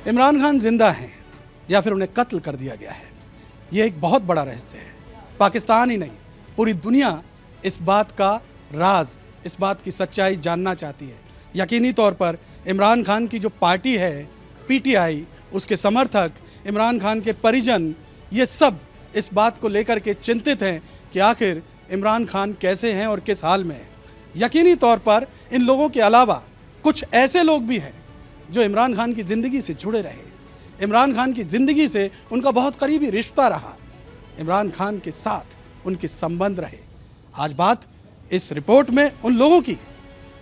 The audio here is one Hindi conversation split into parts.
इमरान खान जिंदा हैं या फिर उन्हें कत्ल कर दिया गया है, ये एक बहुत बड़ा रहस्य है। पाकिस्तान ही नहीं, पूरी दुनिया इस बात का राज, इस बात की सच्चाई जानना चाहती है। यकीनी तौर पर इमरान खान की जो पार्टी है पीटीआई, उसके समर्थक, इमरान खान के परिजन, ये सब इस बात को लेकर के चिंतित हैं कि आखिर इमरान खान कैसे हैं और किस हाल में हैं। यकीनी तौर पर इन लोगों के अलावा कुछ ऐसे लोग भी हैं जो इमरान खान की ज़िंदगी से जुड़े रहे, इमरान खान की ज़िंदगी से उनका बहुत करीबी रिश्ता रहा, इमरान खान के साथ उनके संबंध रहे। आज बात इस रिपोर्ट में उन लोगों की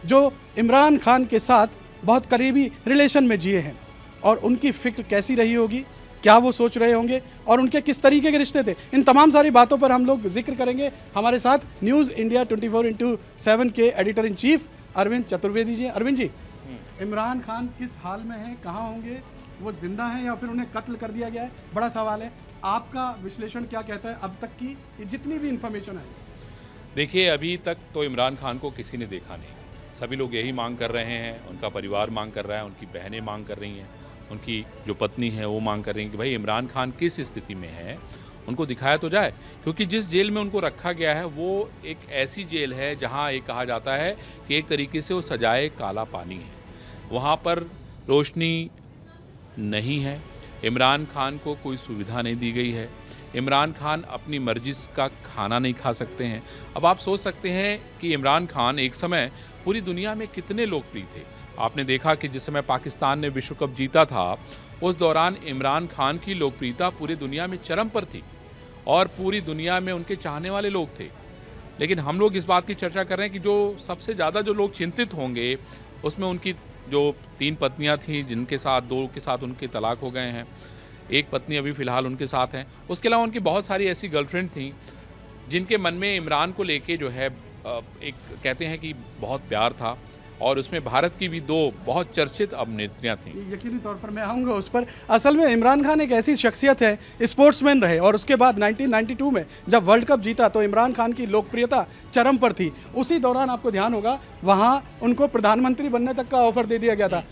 जो इमरान खान के साथ बहुत करीबी रिलेशन में जिए हैं और उनकी फ़िक्र कैसी रही होगी, क्या वो सोच रहे होंगे और उनके किस तरीके के रिश्ते थे, इन तमाम सारी बातों पर हम लोग जिक्र करेंगे। हमारे साथ न्यूज़ इंडिया 24x7 के editor in chief Arvind Chaturvedi ji. Arvind ji, Imran Khan किस हाल में हैं, कहाँ होंगे, वो जिंदा हैं या फिर उन्हें कत्ल कर दिया गया है, बड़ा सवाल है। आपका विश्लेषण क्या कहता है अब तक की जितनी भी इंफॉर्मेशन है? देखिए, अभी तक तो इमरान खान को किसी ने देखा नहीं। सभी लोग यही मांग कर रहे हैं, उनका परिवार मांग कर रहा है, उनकी बहनें मांग कर रही हैं, उनकी जो पत्नी है वो मांग कर रही हैं कि भाई इमरान खान किस स्थिति में है, उनको दिखाया तो जाए। क्योंकि जिस जेल में उनको रखा गया है वो एक ऐसी जेल है जहां ये कहा जाता है कि एक तरीके से वो सजाए काला पानी है। वहां पर रोशनी नहीं है, इमरान खान को कोई सुविधा नहीं दी गई है, इमरान खान अपनी मर्जी का खाना नहीं खा सकते हैं। अब आप सोच सकते हैं कि इमरान खान एक समय पूरी दुनिया में कितने लोकप्रिय थे। आपने देखा कि जिस समय पाकिस्तान ने विश्व कप जीता था उस दौरान इमरान खान की लोकप्रियता पूरी दुनिया में चरम पर थी और पूरी दुनिया में उनके चाहने वाले लोग थे। लेकिन हम लोग इस बात की चर्चा कर रहे हैं कि जो सबसे ज़्यादा जो लोग चिंतित होंगे उसमें उनकी जो 3 पत्नियां थीं, जिनके साथ 2 के साथ उनके तलाक हो गए हैं, एक पत्नी अभी फ़िलहाल उनके साथ हैं। उसके अलावा उनकी बहुत सारी ऐसी गर्लफ्रेंड थीं जिनके मन में इमरान को लेके जो है एक कहते हैं कि बहुत प्यार था और उसमें भारत की भी 2 बहुत चर्चित अभिनेत्रियां थीं। यकीनी तौर पर मैं आऊँगा उस पर। असल में इमरान खान एक ऐसी शख्सियत है, स्पोर्ट्समैन रहे और उसके बाद 1992 में जब वर्ल्ड कप जीता तो इमरान खान की लोकप्रियता चरम पर थी। उसी दौरान आपको ध्यान होगा वहाँ उनको प्रधानमंत्री बनने तक का ऑफर दे दिया गया था।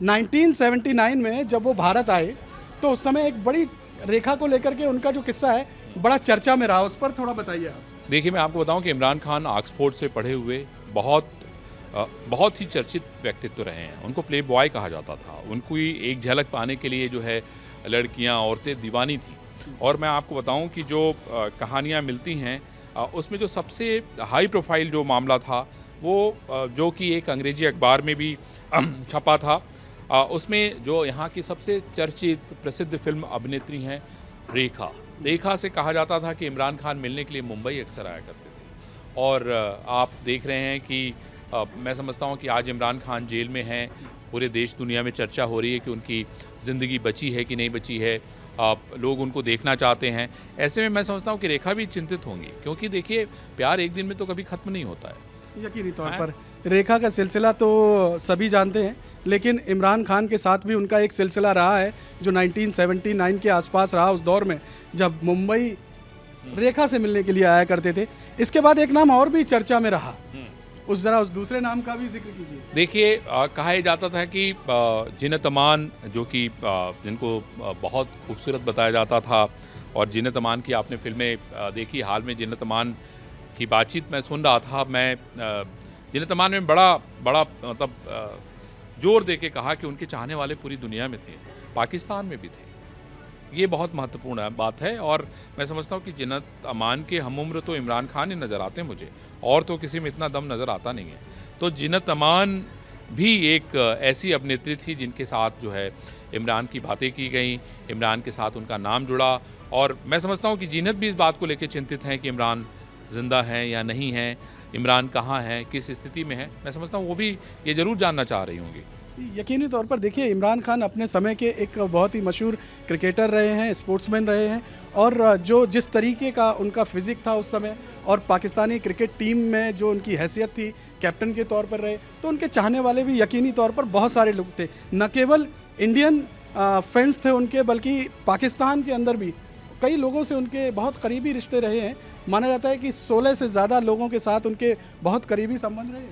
1979 में जब वो भारत आए तो उस समय एक बड़ी रेखा को लेकर के उनका जो किस्सा है बड़ा चर्चा में रहा, उस पर थोड़ा बताइए आप। देखिए, मैं आपको बताऊं कि इमरान खान ऑक्सफोर्ड से पढ़े हुए बहुत ही चर्चित व्यक्तित्व रहे हैं। उनको प्ले बॉय कहा जाता था। उनको एक झलक पाने के लिए जो है लड़कियां, औरतें दीवानी थी। और मैं आपको बताऊं कि जो कहानियां मिलती हैं उसमें जो सबसे हाई प्रोफाइल जो मामला था वो जो कि एक अंग्रेजी अखबार में भी छपा था, उसमें जो यहाँ की सबसे चर्चित प्रसिद्ध फिल्म अभिनेत्री हैं रेखा से कहा जाता था कि इमरान खान मिलने के लिए मुंबई अक्सर आया करते थे। और आप देख रहे हैं कि मैं समझता हूँ कि आज इमरान खान जेल में हैं। पूरे देश दुनिया में चर्चा हो रही है कि उनकी ज़िंदगी बची है कि नहीं बची है। लोग उनको देखना चाहते हैं। ऐसे में मैं समझता हूँ कि रेखा भी चिंतित होंगी, क्योंकि देखिए प्यार एक दिन में तो कभी ख़त्म नहीं होता है। यकीनी तौर पर रेखा का सिलसिला तो सभी जानते हैं, लेकिन इमरान खान के साथ भी उनका एक सिलसिला रहा है जो 1979 के आसपास रहा, उस दौर में जब मुंबई रेखा से मिलने के लिए आया करते थे। इसके बाद एक नाम और भी चर्चा में रहा, उस दूसरे नाम का भी जिक्र कीजिए। देखिए, कहा जाता था कि जिन्नत अमान जो कि जिनको बहुत खूबसूरत बताया जाता था, और जिन्नत अमान की आपने फिल्में देखी। हाल में जिन्नत अमान की बातचीत मैं सुन रहा था। मैं जिन्नत अमान में बड़ा मतलब जोर दे के कहा कि उनके चाहने वाले पूरी दुनिया में थे, पाकिस्तान में भी थे। ये बहुत महत्वपूर्ण बात है और मैं समझता हूँ कि जिन्नत अमान के हमउम्र तो इमरान खान ही नज़र आते हैं मुझे, और तो किसी में इतना दम नज़र आता नहीं है। तो जिन्नत अमान भी एक ऐसी अभिनेत्री थी जिनके साथ जो है इमरान की बातें की गई, इमरान के साथ उनका नाम जुड़ा। और मैं समझता हूँ कि जिन्नत भी इस बात को लेकर चिंतित हैं कि इमरान ज़िंदा हैं या नहीं हैं, इमरान कहाँ हैं, किस स्थिति में है। मैं समझता हूँ वो भी ये ज़रूर जानना चाह रही होंगी। यकीनी तौर पर देखिए, इमरान खान अपने समय के एक बहुत ही मशहूर क्रिकेटर रहे हैं, स्पोर्ट्समैन रहे हैं, और जो जिस तरीके का उनका फिज़िक था उस समय और पाकिस्तानी क्रिकेट टीम में जो उनकी हैसियत थी कैप्टन के तौर पर रहे, तो उनके चाहने वाले भी यकीनी तौर पर बहुत सारे लोग थे। न केवल इंडियन फैंस थे उनके, बल्कि पाकिस्तान के अंदर भी कई लोगों से उनके बहुत करीबी रिश्ते रहे हैं। माना जाता है कि 16 से ज़्यादा लोगों के साथ उनके बहुत करीबी संबंध रहे।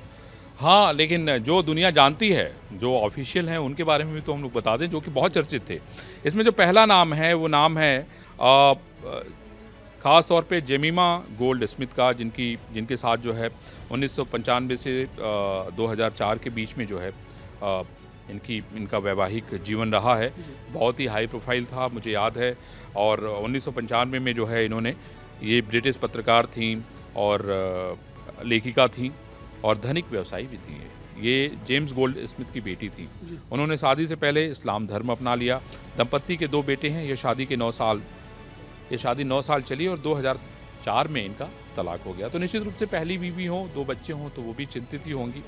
हाँ, लेकिन जो दुनिया जानती है, जो ऑफिशियल हैं, उनके बारे में भी तो हम लोग बता दें, जो कि बहुत चर्चित थे। इसमें जो पहला नाम है, वो नाम है ख़ास तौर पे जेमिमा गोल्ड स्मिथ का, जिनके साथ जो है 1995 से 2004 के बीच में जो है इनका वैवाहिक जीवन रहा है। बहुत ही हाई प्रोफाइल था, मुझे याद है। और 1995 में जो है इन्होंने, ये ब्रिटिश पत्रकार थीं और लेखिका थीं और धनिक व्यवसायी भी थी। ये जेम्स गोल्ड स्मिथ की बेटी थी। उन्होंने शादी से पहले इस्लाम धर्म अपना लिया। दंपत्ति के 2 बेटे हैं। ये शादी 9 साल चली और 2004 में इनका तलाक हो गया। तो निश्चित रूप से पहली बीवी हो, 2 बच्चे हों, तो वो भी चिंतित ही होंगी।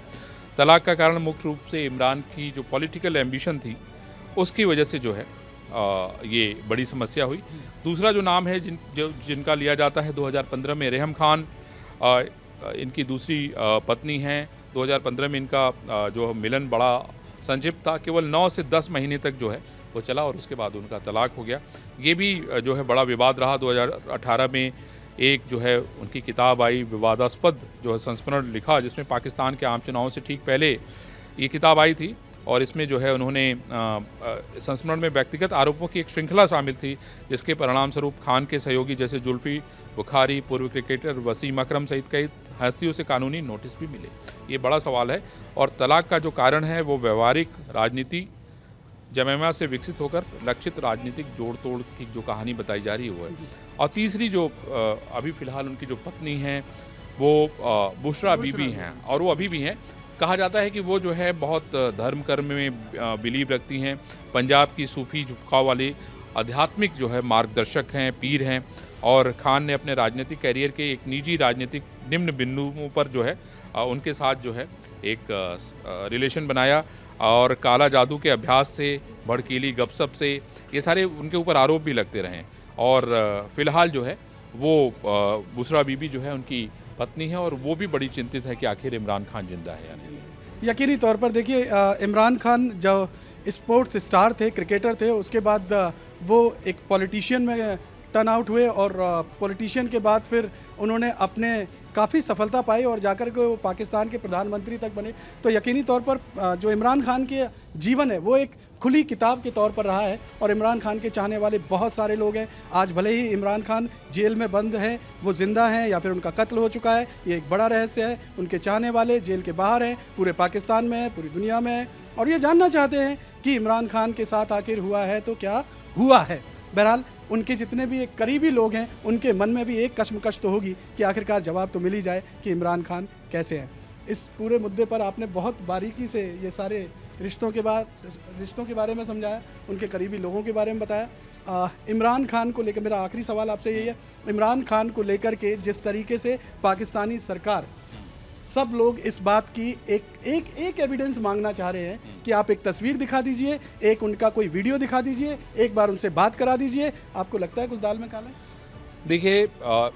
तलाक का कारण मुख्य रूप से इमरान की जो पॉलिटिकल एम्बिशन थी, उसकी वजह से जो है ये बड़ी समस्या हुई। दूसरा जो नाम है जिनका लिया जाता है 2015 में, रेहम खान इनकी दूसरी पत्नी हैं। 2015 में इनका जो मिलन बड़ा संक्षिप्त था, केवल 9 से 10 महीने तक जो है वो चला और उसके बाद उनका तलाक हो गया। ये भी जो है बड़ा विवाद रहा। 2018 में एक जो है उनकी किताब आई, विवादास्पद जो है संस्मरण लिखा, जिसमें पाकिस्तान के आम चुनावों से ठीक पहले ये किताब आई थी। और इसमें जो है उन्होंने संस्मरण में व्यक्तिगत आरोपों की एक श्रृंखला शामिल थी, जिसके परिणाम स्वरूप खान के सहयोगी जैसे जुल्फी बुखारी, पूर्व क्रिकेटर वसीम अकरम सहित कई हस्तियों से कानूनी नोटिस भी मिले। ये बड़ा सवाल है। और तलाक का जो कारण है वो व्यवहारिक राजनीति जमैमा से विकसित होकर लक्षित राजनीतिक जोड़ तोड़ की जो कहानी बताई जा रही है वो है। और तीसरी जो अभी फ़िलहाल उनकी जो पत्नी हैं वो बुशरा बीबी हैं, और वो अभी भी हैं। कहा जाता है कि वो जो है बहुत धर्म कर्म में बिलीव रखती हैं। पंजाब की सूफी झुकाव वाली आध्यात्मिक जो है मार्गदर्शक हैं, पीर हैं। और खान ने अपने राजनीतिक कैरियर के एक निजी राजनीतिक निम्न बिंदुओं पर जो है उनके साथ जो है एक रिलेशन बनाया और काला जादू के अभ्यास से, भड़कीली गपशप से, ये सारे उनके ऊपर आरोप भी लगते रहे। और फ़िलहाल जो है वो बुशरा बीबी जो है उनकी पत्नी है और वो भी बड़ी चिंतित है कि आखिर इमरान खान जिंदा है या नहीं। यकीनी तौर पर देखिए, इमरान खान जो स्पोर्ट्स स्टार थे, क्रिकेटर थे, उसके बाद वो एक पॉलिटिशियन में टर्न आउट हुए और पॉलिटिशियन के बाद फिर उन्होंने अपने काफ़ी सफलता पाई और जाकर के वो पाकिस्तान के प्रधानमंत्री तक बने। तो यकीनी तौर पर जो इमरान खान के जीवन है वो एक खुली किताब के तौर पर रहा है और इमरान खान के चाहने वाले बहुत सारे लोग हैं। आज भले ही इमरान खान जेल में बंद हैं, वो ज़िंदा हैं या फिर उनका कत्ल हो चुका है, ये एक बड़ा रहस्य है। उनके चाहने वाले जेल के बाहर हैं, पूरे पाकिस्तान में है, पूरी दुनिया में है, और ये जानना चाहते हैं कि इमरान खान के साथ आखिर हुआ है तो क्या हुआ है। बहरहाल उनके जितने भी एक करीबी लोग हैं, उनके मन में भी एक कश्मकश तो होगी कि आखिरकार जवाब तो मिल ही जाए कि इमरान खान कैसे हैं। इस पूरे मुद्दे पर आपने बहुत बारीकी से ये सारे रिश्तों के बारे में समझाया, उनके करीबी लोगों के बारे में बताया। इमरान खान को लेकर मेरा आखिरी सवाल आपसे यही है, इमरान खान को लेकर के जिस तरीके से पाकिस्तानी सरकार, सब लोग इस बात की एक एविडेंस मांगना चाह रहे हैं कि आप एक तस्वीर दिखा दीजिए, एक उनका कोई वीडियो दिखा दीजिए, एक बार उनसे बात करा दीजिए। आपको लगता है कुछ दाल में काला है? देखिए,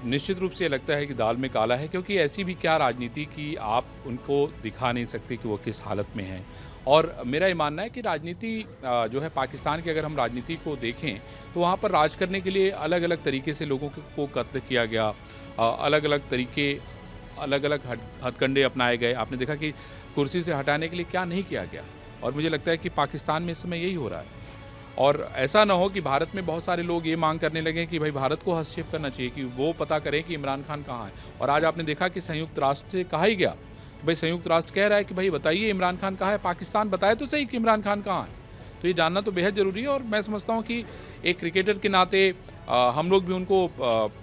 निश्चित रूप से लगता है कि दाल में काला है, क्योंकि ऐसी भी क्या राजनीति कि आप उनको दिखा नहीं सकते कि वो किस हालत में हैं। और मेरा ये मानना है कि राजनीति जो है पाकिस्तान की, अगर हम राजनीति को देखें तो वहाँ पर राज करने के लिए अलग अलग तरीके से लोगों को कत्ल किया गया, अलग अलग तरीके, अलग अलग हथकंडे अपनाए गए। आपने देखा कि कुर्सी से हटाने के लिए क्या नहीं किया गया, और मुझे लगता है कि पाकिस्तान में इस समय यही हो रहा है। और ऐसा ना हो कि भारत में बहुत सारे लोग ये मांग करने लगे कि भाई भारत को हस्तक्षेप करना चाहिए, कि वो पता करें कि इमरान खान कहाँ है। और आज आपने देखा कि संयुक्त राष्ट्र से कहा ही गया कि भाई संयुक्त राष्ट्र कह रहा है कि भाई बताइए इमरान खान कहाँ है, पाकिस्तान बताए तो सही कि इमरान खान कहाँ है। तो ये जानना तो बेहद ज़रूरी है। और मैं समझता हूँ कि एक क्रिकेटर के नाते हम लोग भी उनको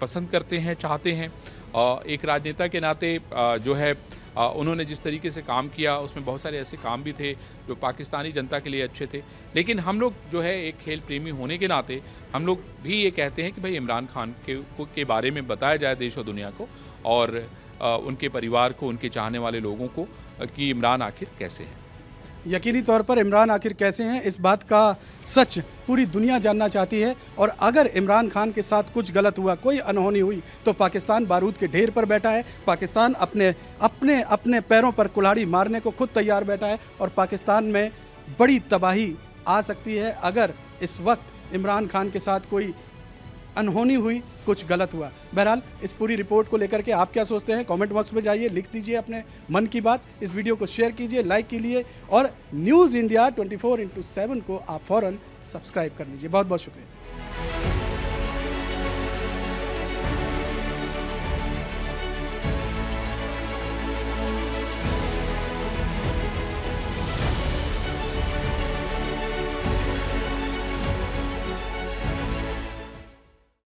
पसंद करते हैं, चाहते हैं। एक राजनेता के नाते जो है उन्होंने जिस तरीके से काम किया, उसमें बहुत सारे ऐसे काम भी थे जो पाकिस्तानी जनता के लिए अच्छे थे। लेकिन हम लोग जो है एक खेल प्रेमी होने के नाते हम लोग भी ये कहते हैं कि भाई इमरान खान के बारे में बताया जाए देश और दुनिया को, और उनके परिवार को, उनके चाहने वाले लोगों को, कि इमरान आखिर कैसे हैं। यकीनी तौर पर इमरान आखिर कैसे हैं, इस बात का सच पूरी दुनिया जानना चाहती है। और अगर इमरान खान के साथ कुछ गलत हुआ, कोई अनहोनी हुई, तो पाकिस्तान बारूद के ढेर पर बैठा है। पाकिस्तान अपने पैरों पर कुल्हाड़ी मारने को खुद तैयार बैठा है। और पाकिस्तान में बड़ी तबाही आ सकती है अगर इस वक्त इमरान खान के साथ कोई अनहोनी हुई, कुछ गलत हुआ। बहरहाल इस पूरी रिपोर्ट को लेकर के आप क्या सोचते हैं, कमेंट बॉक्स में जाइए, लिख दीजिए अपने मन की बात। इस वीडियो को शेयर कीजिए, लाइक कीजिए और न्यूज़ इंडिया 24/7 को आप फ़ौरन सब्सक्राइब कर लीजिए। बहुत बहुत शुक्रिया।